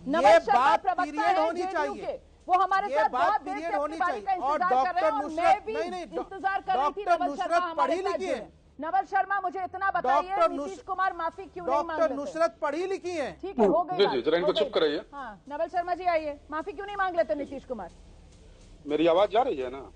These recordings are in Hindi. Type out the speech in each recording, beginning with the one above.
ये बात पीरियड होनी चाहिए, वो हमारे ये साथ बात बहुत देर पीरियड से होनी अपनी बारी का चाहिए। और इंतजार कर रहे हैं, और मैं भी नहीं, इंतजार कर रही थी डॉक्टर नवल शर्मा नुसरत पढ़ी हमारे साथ लिखी है। जुड़े। नवल शर्मा, मुझे इतना बताइए, नीतीश कुमार माफी क्यों नहीं मांग डॉक्टर लेते? नुसरत पढ़ी लिखी है। ठीक है, हो गई बात, जरा इनको हो गई। चुप कराइए। हाँ, नवल शर्मा जी आइए, माफी क्यों नहीं मांग लेते नीतीश कुमार? मेरी आवाज जा रही है ना?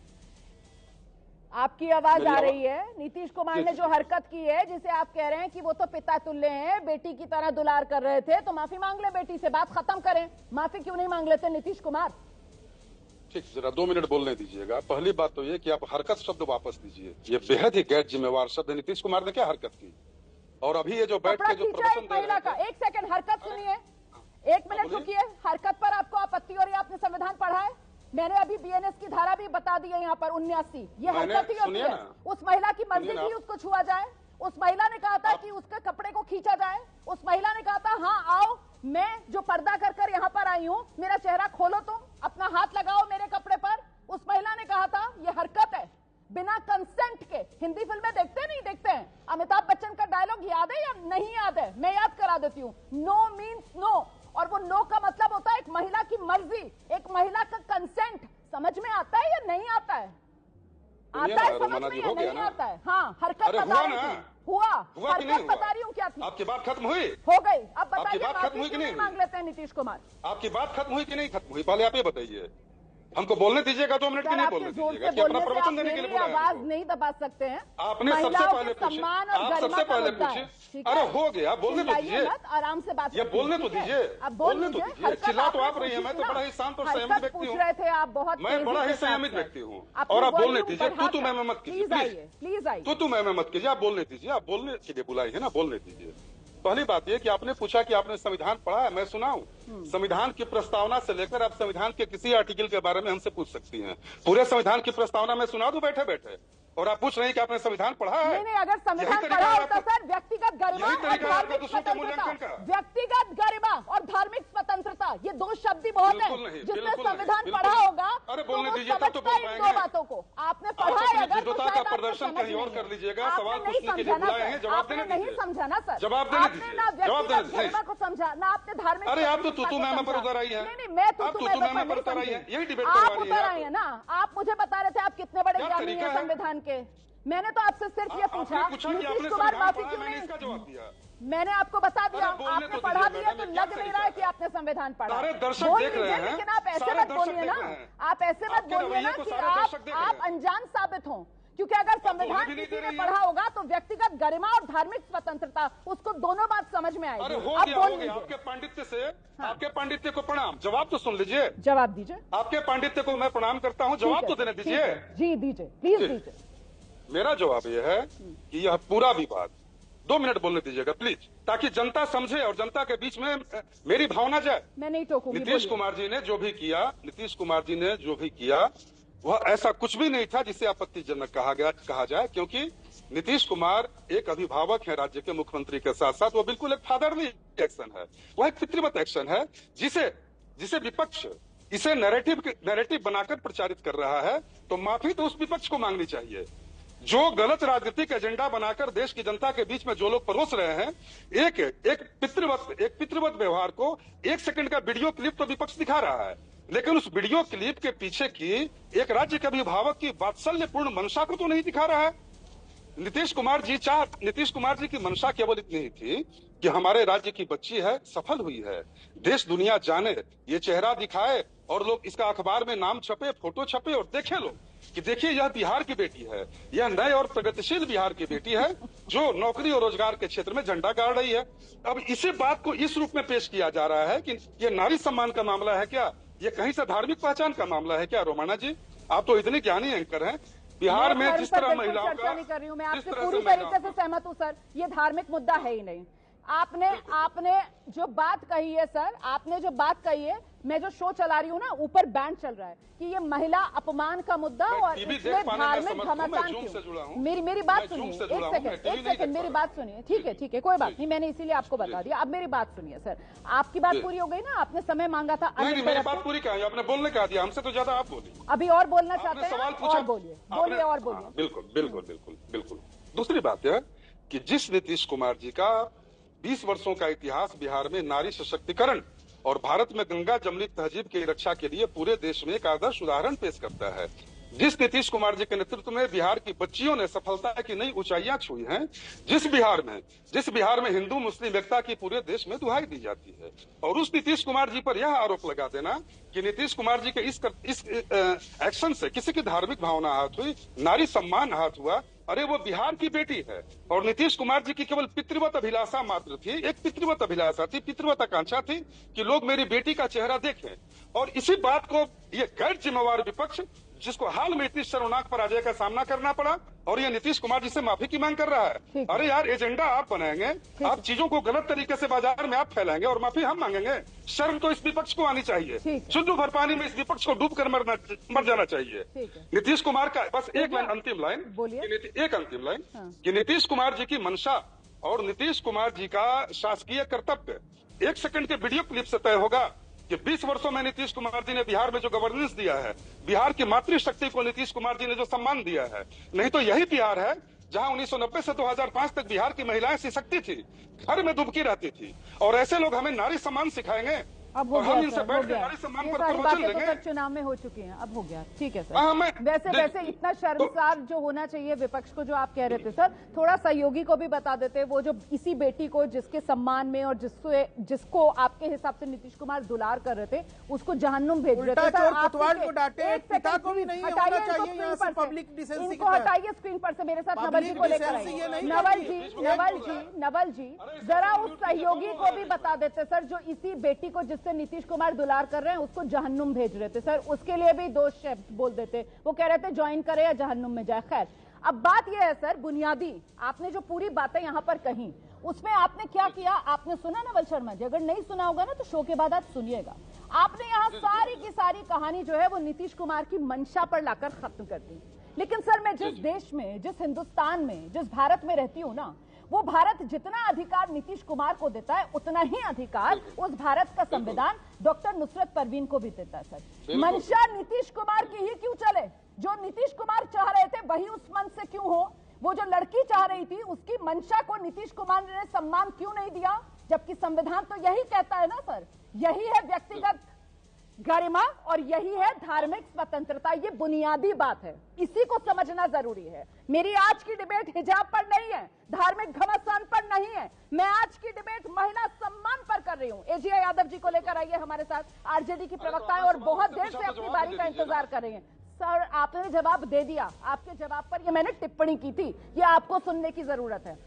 आपकी आवाज आ रही है। नीतीश कुमार ने जो हरकत की है, जिसे आप कह रहे हैं कि वो तो पिता तुल्य हैं, बेटी की तरह दुलार कर रहे थे, तो माफी मांग ले बेटी से, बात खत्म करें। माफी क्यों नहीं मांग लेते नीतीश कुमार? ठीक, जरा 2 मिनट बोलने दीजिएगा। पहली बात तो ये कि आप हरकत शब्द वापस दीजिए, ये बेहद ही गैर जिम्मेवार शब्द है। नीतीश कुमार ने क्या हरकत की? और अभी ये जो बैठ के जो प्रवचन दे महिला का, रहे हैं, एक सेकंड, हरकत सुनिए, 1 मिनट रुकिए। हरकत पर आपको आपत्ति और ये आपने संविधान पढ़ा है? मैंने अभी बीएनएस की धारा भी बता दी है यहाँ पर 79, ये हरकत ही होती है। उस महिला की मर्जी थी उसको छुआ जाए, उस महिला ने कहा था कि उसके कपड़े को खींचा जाए, उस महिला ने कहा था हाँ आओ, मैं जो पर्दा कर कर यहाँ पर आई हूँ, मेरा चेहरा खोलो, तुम अपना हाथ लगाओ मेरे कपड़े पर, उस महिला ने कहा था। ये हरकत है बिना कंसेंट के। हिंदी फिल्में देखते नहीं देखते हैं? अमिताभ बच्चन का डायलॉग याद है या नहीं याद है? मैं याद करा देती हूँ, नो मीन्स नो, और वो नो का मतलब होता है एक महिला की मर्जी, एक महिला का कंसेंट। समझ में आता है या नहीं आता है? आता है समझ में या नहीं आता है? हाँ, हरकत बता रही हूँ, हुआ हरकत बता रही हूँ क्या थी? आपकी बात खत्म हुई? हो गई। अब बताइए, बात खत्म हुई कि नहीं मांग लेते हैं नीतीश कुमार? आपकी बात खत्म हुई कि नहीं खत्म हुई? पहले आप ये बताइए। हमको बोलने दीजिएगा, 2 मिनट की नहीं बोलने दीजिएगा कि अपना प्रवचन देने के लिए बुलाया। आवाज नहीं दबा सकते हैं। आपने सबसे पहले पूछा, आप सबसे पहले पूछे। अरे हो गया, बोलने तो दीजिए, आराम से बात, ये बोलने तो दीजिए, अब बोलने तो दीजिए। चिल्ला तो आप रही है, मैं तो बड़ा ही शांत और संयमित व्यक्ति हूँ। रहे थे आप, बहुत मैं बड़ा ही संयमित व्यक्ति हूँ, और आप बोलने दीजिए। तू मैं मत कीजिए, प्लीज आइए। तू मैं मत कीजिए, आप बोलने दीजिए। आप बोलने के लिए बुलाई है ना, बोलने दीजिए। पहली बात यह कि आपने पूछा कि आपने संविधान पढ़ा है, मैं सुनाऊं? संविधान की प्रस्तावना से लेकर आप संविधान के किसी आर्टिकल के बारे में हमसे पूछ सकती हैं। पूरे संविधान की प्रस्तावना मैं सुना दूं बैठे बैठे? और आप पूछ रहे हैं कि आपने संविधान पढ़ा है? नहीं, अगर संविधान पढ़ा होता सर, व्यक्तिगत गरिमा और धार्मिक स्वतंत्रता, व्यक्तिगत गरिमा और धार्मिक स्वतंत्रता, ये 2 शब्द ही बहुत है। जिसने संविधान पढ़ा होगा, अरे बोलने दीजिए, तब तो बोल पाएंगे। 2 बातों को आपने पढ़ा है, अगर विद्वता का प्रदर्शन कहीं और कर लीजिएगा। सवाल पूछने के लिए बुलाए हैं, जवाब देने दीजिए। नहीं समझा ना सर, जवाब देने दीजिए, जवाब देने दीजिए। गरिमा को समझा ना आपने, धार्मिक। अरे आप तो तू मैं पर उतर आई है। नहीं, मैं तू मैं पर उतर आई है, यही डिबेट आप उतर आई है ना। आप मुझे बता रहे थे आप कितने बड़े ज्ञानी हैं संविधान के। मैंने तो आपसे सिर्फ ये पूछा नीतीश कुमार माफी क्यों नहीं? इसका जवाब दिया मैंने आपको बता दिया, आपने पढ़ा दिया, तो लग नहीं रहा है कि आपने संविधान पढ़ा। बोल लीजिए, लेकिन आप ऐसे मत बोलिए ना, आप ऐसे मत बोलिए ना कि आप अनजान साबित हों। क्योंकि अगर संविधान किसी ने पढ़ा होगा तो व्यक्तिगत गरिमा और धार्मिक स्वतंत्रता, उसको दोनों बात समझ में आएगी। अब बोल लीजिए। आपके पांडित्य से, आपके पांडित्य को प्रणाम। जवाब तो सुन लीजिए। जवाब दीजिए। आपके पांडित्य को मैं प्रणाम करता हूँ, जवाब तो देने दीजिए। जी दीजिए, प्लीज दीजिए। मेरा जवाब यह है कि यह पूरा विवाद, 2 मिनट बोलने दीजिएगा प्लीज, ताकि जनता समझे और जनता के बीच में मेरी भावना जाए। मैं नहीं टोकूंगी। नीतीश कुमार जी ने जो भी किया, नीतीश कुमार जी ने जो भी किया, वह ऐसा कुछ भी नहीं था जिसे आपत्तिजनक कहा जाए, क्योंकि नीतीश कुमार एक अभिभावक है राज्य के मुख्यमंत्री के साथ साथ, वो बिल्कुल एक फादरली एक्शन है, वह एक पितृवत एक्शन है, जिसे विपक्ष इसे नैरेटिव बनाकर प्रचारित कर रहा है। तो माफी तो उस विपक्ष को मांगनी चाहिए जो गलत राजनीतिक एजेंडा बनाकर देश की जनता के बीच में जो लोग परोस रहे हैं। एक पितृवत व्यवहार को 1 सेकंड का वीडियो क्लिप तो विपक्ष दिखा रहा है, लेकिन उस वीडियो क्लिप के पीछे की एक राज्य के अभिभावक की वात्सल्यपूर्ण मंशा को तो नहीं दिखा रहा है। नीतीश कुमार जी की मंशा केवल इतनी ही थी कि हमारे राज्य की बच्ची है, सफल हुई है, देश दुनिया जाने, ये चेहरा दिखाए और लोग इसका अखबार में नाम छपे, फोटो छपे और देखे लोग कि देखिए यह बिहार की बेटी है, यह नए और प्रगतिशील बिहार की बेटी है जो नौकरी और रोजगार के क्षेत्र में झंडा गाड़ रही है। अब इसी बात को इस रूप में पेश किया जा रहा है कि यह नारी सम्मान का मामला है क्या, ये कहीं से धार्मिक पहचान का मामला है क्या? रोमाना जी, आप तो इतने ज्ञानी एंकर हैं। बिहार में जिस तरह महिलाओं का, चर्चा नहीं कर रही हूँ मैं आपसे, पूरी तरीके से सहमत हूँ सर, ये धार्मिक मुद्दा है ही नहीं। आपने जो बात कही है सर, आपने जो बात कही है, मैं जो शो चला रही हूँ ना, ऊपर बैंड चल रहा है कि ये महिला अपमान का मुद्दा और इसमें धार्मिक घमासान क्यों। मेरी बात सुनिए, एक सेकंड मेरी बात सुनिए। ठीक है, कोई बात नहीं, मैंने इसीलिए आपको बता दिया। अब मेरी बात सुनिए सर, आपकी बात पूरी हो गई ना, आपने समय मांगा था। नहीं, मेरी बात पूरी क्या है, आपने बोलने का दिया, हमसे तो ज्यादा आप बोलिए। अभी और बोलना चाहते हैं? सवाल पूछा, बोलिए। बिल्कुल। दूसरी बात यह कि जिस नीतीश कुमार जी का 20 वर्षों का इतिहास बिहार में नारी सशक्तिकरण और भारत में गंगा जमनी तहजीब की रक्षा के लिए पूरे देश में एक आदर्श उदाहरण पेश करता है। जिस नीतीश कुमार जी के नेतृत्व में बिहार की बच्चियों ने सफलता की नई ऊंचाइयां छुई हैं, जिस बिहार में हिंदू मुस्लिम एकता की पूरे देश में दुहाई दी जाती है, और उस नीतीश कुमार जी पर यह आरोप लगा देना कि नीतीश कुमार जी के इस एक्शन से किसी की धार्मिक भावना आहत हुई, नारी सम्मान आहत हुआ। अरे वो बिहार की बेटी है और नीतीश कुमार जी की केवल पितृवत अभिलाषा मात्र थी, एक पितृवत अभिलाषा थी, पितृवत आकांक्षा थी कि लोग मेरी बेटी का चेहरा देखें। और इसी बात को ये गैर जिम्मेवार विपक्ष, जिसको हाल में इतनी शर्मनाक पराजय का सामना करना पड़ा, और ये नीतीश कुमार जी से माफी की मांग कर रहा है। अरे यार, एजेंडा आप बनाएंगे, आप चीजों को गलत तरीके से बाजार में आप फैलाएंगे और माफी हम मांगेंगे। शर्म तो इस विपक्ष को आनी चाहिए। चुल्लू भर पानी में इस विपक्ष को डूब कर मर जाना चाहिए। नीतीश कुमार का बस एक लाइन, अंतिम लाइन, कि नीतीश कुमार जी की मंशा और नीतीश कुमार जी का शासकीय कर्तव्य 1 सेकंड के वीडियो क्लिप से तय होगा कि 20 वर्षों में नीतीश कुमार जी ने बिहार में जो गवर्नेंस दिया है, बिहार की मातृशक्ति को नीतीश कुमार जी ने जो सम्मान दिया है। नहीं तो यही बिहार है जहां 1990 से 2005 तक बिहार की महिलाएं सशक्ति थी, घर में डुबकी रहती थी, और ऐसे लोग हमें नारी सम्मान सिखाएंगे। अब हो गया, इनसे बैठ के नारी सम्मान पर प्रवचन लेंगे। तो चुनाव में हो चुकी हैं, अब हो गया, ठीक है सर। वैसे इतना शर्मसार जो होना चाहिए विपक्ष को, जो आप कह रहे थे सर, थोड़ा सहयोगी को भी बता देते। वो जो इसी बेटी को जिसके सम्मान में और जिसको आपके हिसाब से नीतीश कुमार दुलार कर रहे थे, उसको जहन्नुम भेज रहे थे। इनको हटाइए स्क्रीन पर से, मेरे साथ नवल जी को लेकर आइए। नवल जी जरा उस सहयोगी को भी बता देते सर, जो इसी बेटी को जिससे नीतीश कुमार दुलार कर रहे हैं उसको जहन्नुम भेज रहे थे सर, उसके लिए भी 2 शब्द बोल देते। वो कह रहे थे ज्वाइन करे या जहन्नुम में जाए। खैर, अब बात यह है सर, बुनियादी आपने जो पूरी बातें यहां पर कही, उसमें आपने क्या किया आपने सुना नवल शर्मा जी? अगर नहीं सुना होगा ना तो शो के बाद आप सुनिएगा। आपने यहाँ सारी की सारी कहानी जो है वो नीतीश कुमार की मंशा पर लाकर खत्म कर दी। लेकिन सर, मैं जिस देश में, जिस हिंदुस्तान में, जिस भारत में रहती हूँ ना, वो भारत जितना अधिकार नीतीश कुमार को देता है उतना ही अधिकार उस भारत का संविधान डॉक्टर नुसरत परवीन को भी देता है सर। मंशा नीतीश कुमार की ही क्यों चले? जो नीतीश कुमार चाह रहे थे वही उस मन से क्यों हो? वो जो लड़की चाह रही थी उसकी मंशा को नीतीश कुमार ने सम्मान क्यों नहीं दिया? जबकि संविधान तो यही कहता है ना सर, यही है व्यक्तिगत गरिमा और यही है धार्मिक स्वतंत्रता। ये बुनियादी बात है, इसी को समझना जरूरी है। मेरी आज की डिबेट हिजाब पर नहीं है, धार्मिक घमासान पर नहीं है, मैं आज की डिबेट महिला सम्मान पर कर रही हूँ। एजीआई यादव जी को लेकर आइए हमारे साथ, आरजेडी की प्रवक्ताएं और बहुत देर से अपनी बारी का इंतजार कर रही हैं। सर, आपने जवाब दे दिया, आपके जवाब पर ये मैंने टिप्पणी की थी, ये आपको सुनने की जरूरत है।